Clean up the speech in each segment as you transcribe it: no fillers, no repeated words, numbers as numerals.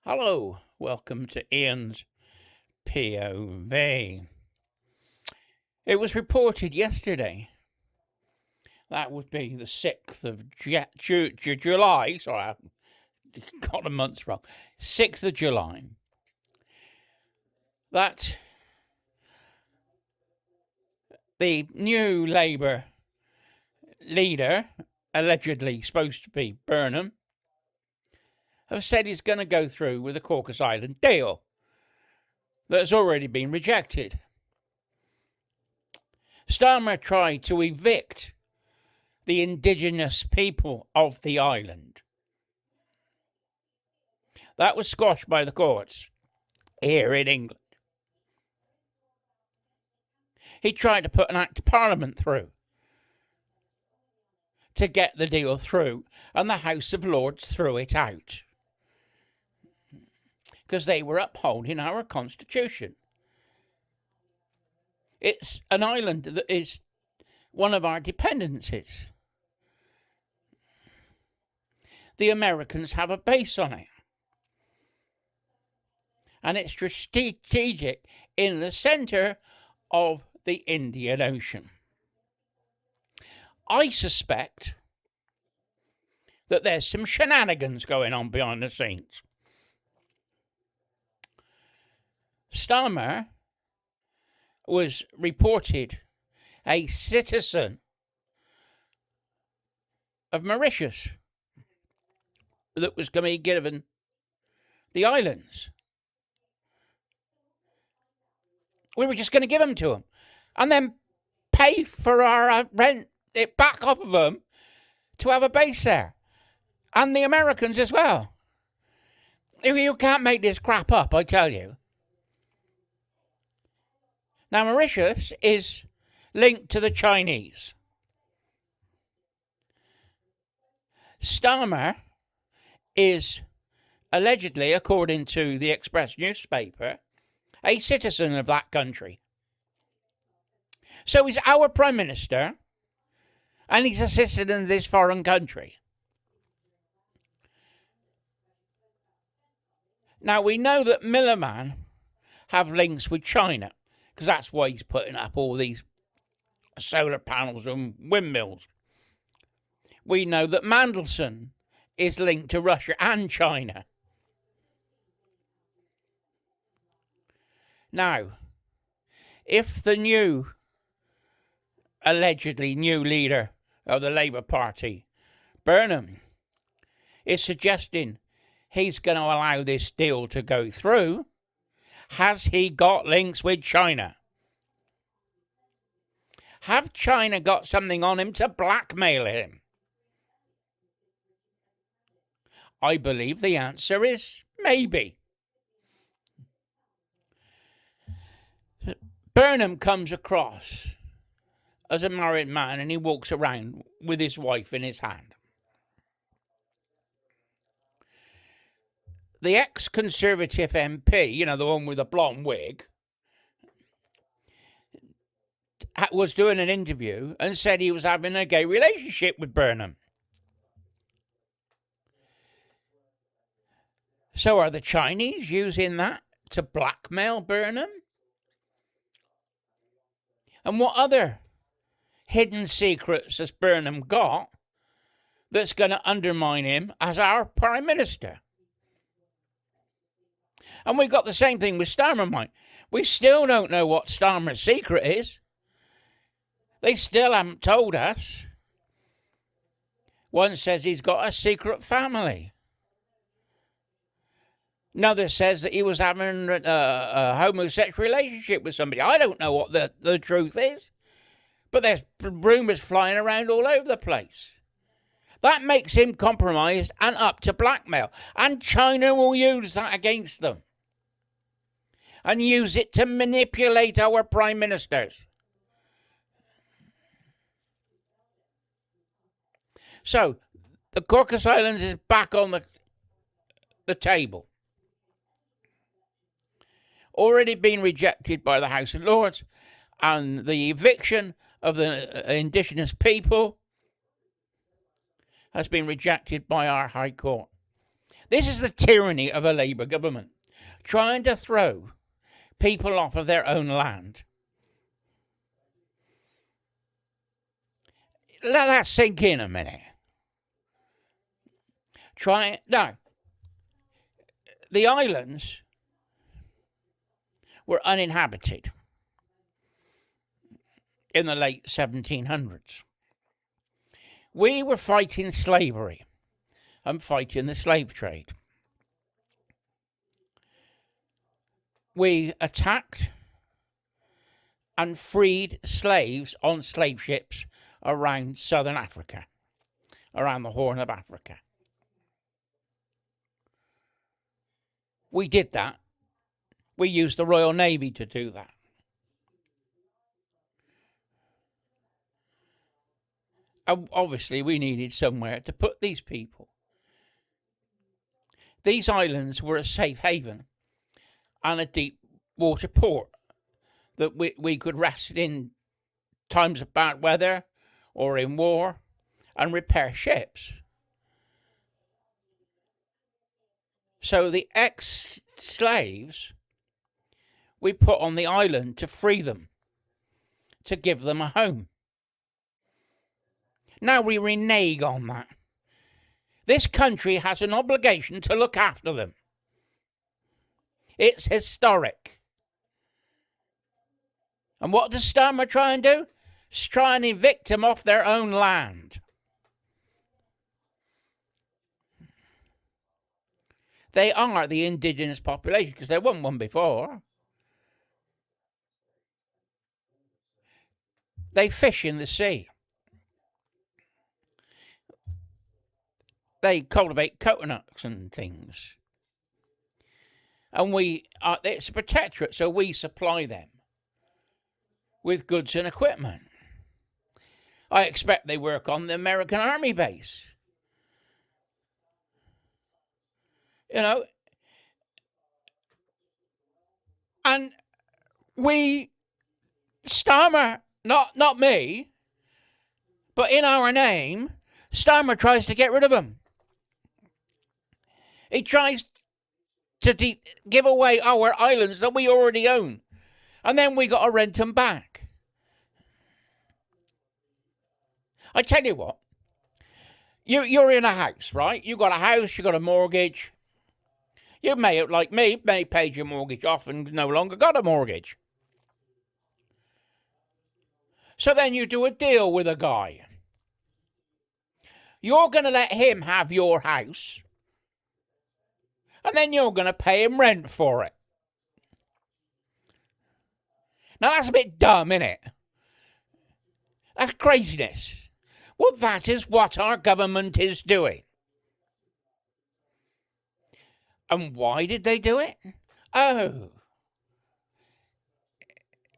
Hello, welcome to Ian's POV. It was reported yesterday, that would be the 6th of July, sorry, I got the months wrong, 6th of July, that the new Labour leader, allegedly supposed to be Burnham, have said he's going to go through with the Caucasus Island deal that has already been rejected. Starmer tried to evict the indigenous people of the island. That was squashed by the courts here in England. He tried to put an Act of Parliament through to get the deal through, and the House of Lords threw it out because they were upholding our Constitution. It's an island that is one of our dependencies. The Americans have a base on it, and it's strategic in the centre of the Indian Ocean. I suspect that there's some shenanigans going on behind the scenes. Starmer was reported a citizen of Mauritius that was going to be given the islands. We were just going to give them to him and then pay for our rent it back off of them to have a base there. And the Americans as well. You can't make this crap up, I tell you. Now, Mauritius is linked to the Chinese. Starmer is allegedly, according to the Express newspaper, a citizen of that country. So he's our Prime Minister, and he's a citizen of this foreign country. Now, we know that Millerman have links with China, because that's why he's putting up all these solar panels and windmills. We know that Mandelson is linked to Russia and China. Now, if the allegedly new leader of the Labour Party, Burnham, is suggesting he's going to allow this deal to go through, has he got links with China? Have China got something on him to blackmail him? I believe the answer is maybe. Burnham comes across as a married man and he walks around with his wife in his hand. The ex-Conservative MP, the one with the blonde wig, was doing an interview and said he was having a gay relationship with Burnham. So are the Chinese using that to blackmail Burnham? And what other hidden secrets has Burnham got that's going to undermine him as our Prime Minister? And we've got the same thing with Starmer, Mike. We still don't know what Starmer's secret is. They still haven't told us. One says he's got a secret family. Another says that he was having a homosexual relationship with somebody. I don't know what the truth is. But there's rumours flying around all over the place. That makes him compromised and up to blackmail. And China will use that against them. And use it to manipulate our prime ministers. So, the Caucasus Islands is back on the table. Already been rejected by the House of Lords, and the eviction of the indigenous people has been rejected by our High Court. This is the tyranny of a Labour government, trying to throw people off of their own land. Let that sink in a minute. Now, the islands were uninhabited in the late 1700s. We were fighting slavery and fighting the slave trade. We attacked and freed slaves on slave ships around southern Africa, around the Horn of Africa. We did that. We used the Royal Navy to do that. And obviously, we needed somewhere to put these people. These islands were a safe haven and a deep water port that we could rest in times of bad weather or in war and repair ships. So the ex-slaves we put on the island to free them, to give them a home. Now we renege on that. This country has an obligation to look after them. It's historic. And what does Starmer try and do? Try and evict them off their own land. They are the indigenous population because there wasn't one before. They fish in the sea. They cultivate coconuts and things. And it's a protectorate, so we supply them with goods and equipment. I expect they work on the American Army base. You know, and Starmer, not me, but in our name, Starmer tries to get rid of them. He tries to give away our islands that we already own, and then we got to rent them back. I tell you what, you're in a house, right? You got a house, you got a mortgage. You may, like me, paid your mortgage off and no longer got a mortgage. So then you do a deal with a guy. You're going to let him have your house, and then you're going to pay him rent for it. Now that's a bit dumb, innit? That's craziness. Well, that is what our government is doing. And why did they do it? Oh,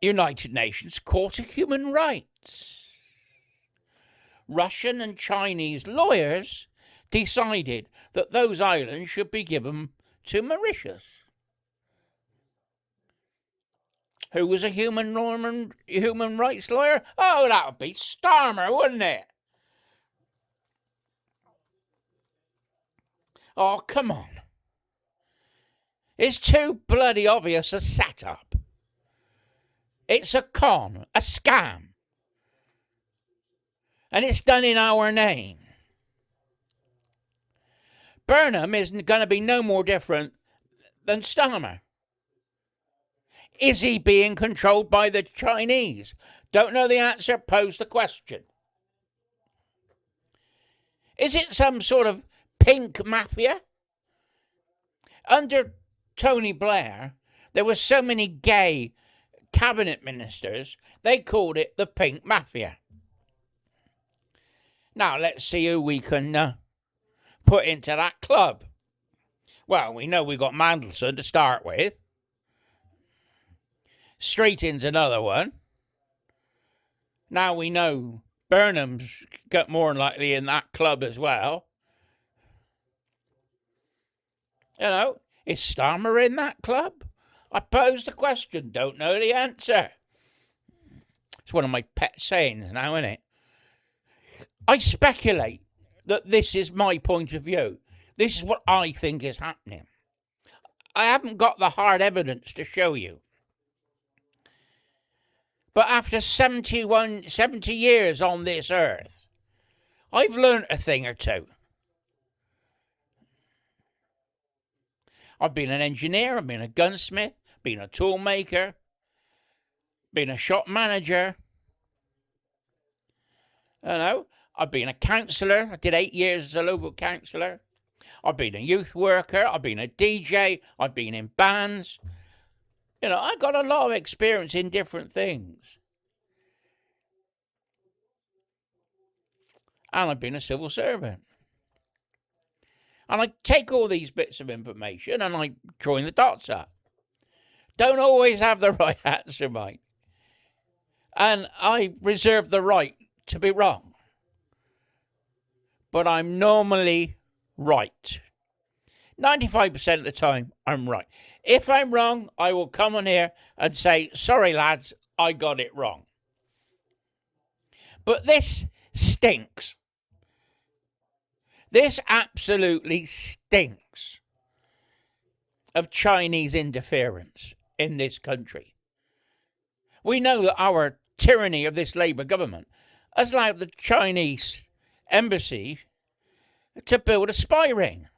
United Nations Court of Human Rights. Russian and Chinese lawyers decided that those islands should be given to Mauritius. Who was a human rights lawyer? Oh, that would be Starmer, wouldn't it? Oh, come on. It's too bloody obvious a setup. It's a con, a scam. And it's done in our name. Burnham is going to be no more different than Starmer. Is he being controlled by the Chinese? Don't know the answer, pose the question. Is it some sort of pink mafia? Under Tony Blair, there were so many gay cabinet ministers, they called it the pink mafia. Now, let's see who we can put into that club. Well, we know we got Mandelson to start with. Streeting's another one. Now we know Burnham's got more than likely in that club as well. You know, is Starmer in that club? I posed the question, don't know the answer. It's one of my pet sayings now, isn't it? I speculate that this is my point of view, This is what I think is happening. I haven't got the hard evidence to show you. But after 70 years on this earth, I've learnt a thing or two. I've been an engineer, I've been a gunsmith, been a tool maker, been a shop manager. I've been a counsellor. I did 8 years as a local counsellor. I've been a youth worker. I've been a DJ. I've been in bands. I got a lot of experience in different things. And I've been a civil servant. And I take all these bits of information and I join the dots up. Don't always have the right answer, mate. And I reserve the right to be wrong. But I'm normally right. 95% of the time, I'm right. If I'm wrong, I will come on here and say, sorry, lads, I got it wrong. But this stinks. This absolutely stinks of Chinese interference in this country. We know that our tyranny of this Labour government has allowed the Chinese embassy to build a spy ring.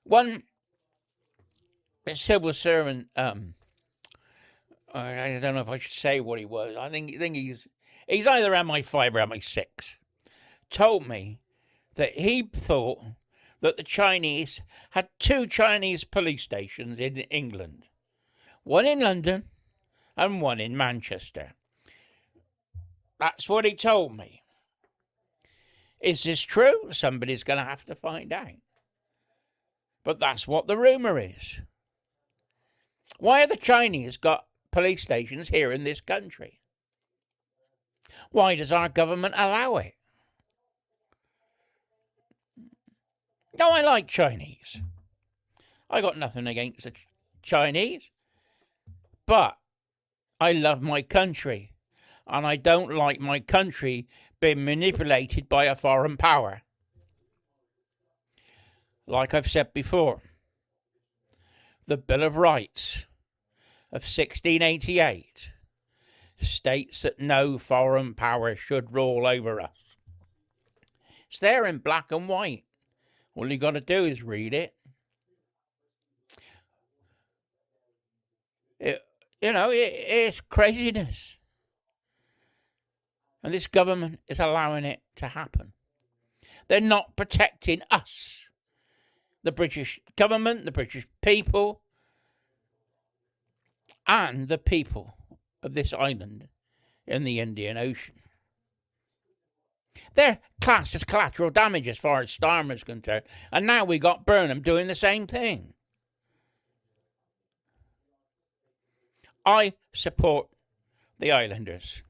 One civil servant, I don't know if I should say what he was. I think he's either MI5 or MI6. Told me that he thought that the Chinese had 2 Chinese police stations in England. One in London and one in Manchester. That's what he told me. Is this true? Somebody's going to have to find out. But that's what the rumour is. Why have the Chinese got police stations here in this country? Why does our government allow it? Now, I like Chinese. I got nothing against the Chinese. But I love my country. And I don't like my country being manipulated by a foreign power. Like I've said before, the Bill of Rights of 1688 states that no foreign power should rule over us. It's there in black and white. All you got to do is read it. It's craziness. And this government is allowing it to happen. They're not protecting us. The British government, the British people, and the people of this island in the Indian Ocean. They're classed as collateral damage as far as Starmer's concerned. And now we got Burnham doing the same thing. I support the islanders.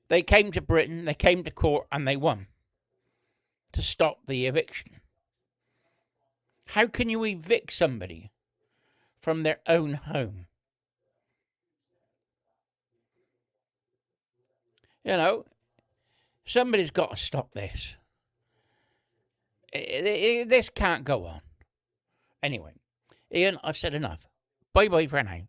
They came to Britain, they came to court, and they won to stop the eviction. How can you evict somebody from their own home? Somebody's got to stop this. This can't go on. Anyway, Ian, I've said enough. Bye-bye for now.